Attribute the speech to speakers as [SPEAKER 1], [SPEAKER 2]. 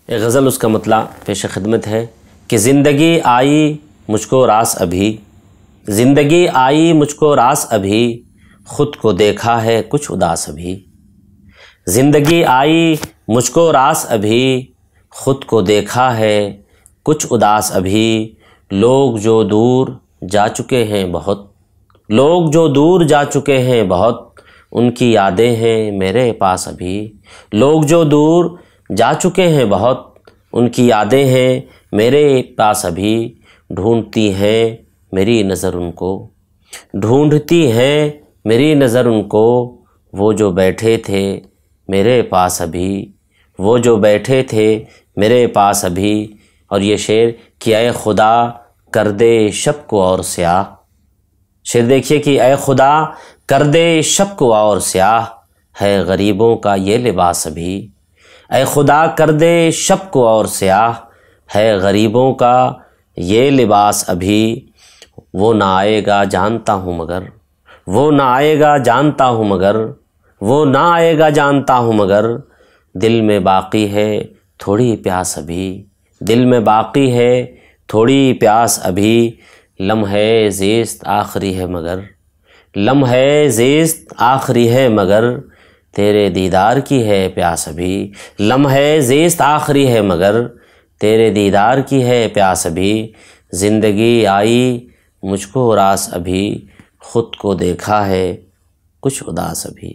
[SPEAKER 1] ایک غزل اس کا مطلع پیش خدمت ہے کہ زندگی آئی مجھ کو راس ابھی، زندگی آئی مجھ کو راس ابھی، خود کو دیکھا ہے کچھ اداس ابھی۔ زندگی آئی مجھ کو راس ابھی، خود کو دیکھا ہے کچھ اداس ابھی۔ لوگ جو دور جا چکے ہیں بہت، لوگ جو دور جا چکے ہیں بہت، ان کی یادیں ہیں میرے پاس ابھی۔ لوگ جو دور جا چکے ہیں بہت، ان کی یادیں ہیں میرے پاس ابھی۔ ڈھونڈتی ہیں میری نظر ان کو، ڈھونڈتی ہیں میری نظر ان کو، وہ جو بیٹھے تھے میرے پاس ابھی، وہ جو بیٹھے تھے میرے پاس ابھی۔ اور یہ شعر کہ اے خدا کر دے شب کو اور سیاہ، شعر دیکھیے کہ اے خدا کر دے شب کو اور سیاہ، ہے غریبوں کا یہ لباس ابھی۔ اے خدا کر دے شب کو اور سیاہ، ہے غریبوں کا یہ لباس ابھی۔ وہ نہ آئے گا جانتا ہوں مگر، وہ نہ آئے گا جانتا ہوں مگر، وہ نہ آئے گا جانتا ہوں مگر، دل میں باقی ہے تھوڑی پیاس ابھی، دل میں باقی ہے تھوڑی پیاس ابھی۔ لمحے زیست آخری ہے مگر، لمحے زیست آخری ہے مگر، تیرے دیدار کی ہے پیاس ابھی۔ لمحے زیست آخری ہے مگر، تیرے دیدار کی ہے پیاس ابھی۔ زندگی آئی مجھ کو راس ابھی، خود کو دیکھا ہے کچھ اداس ابھی۔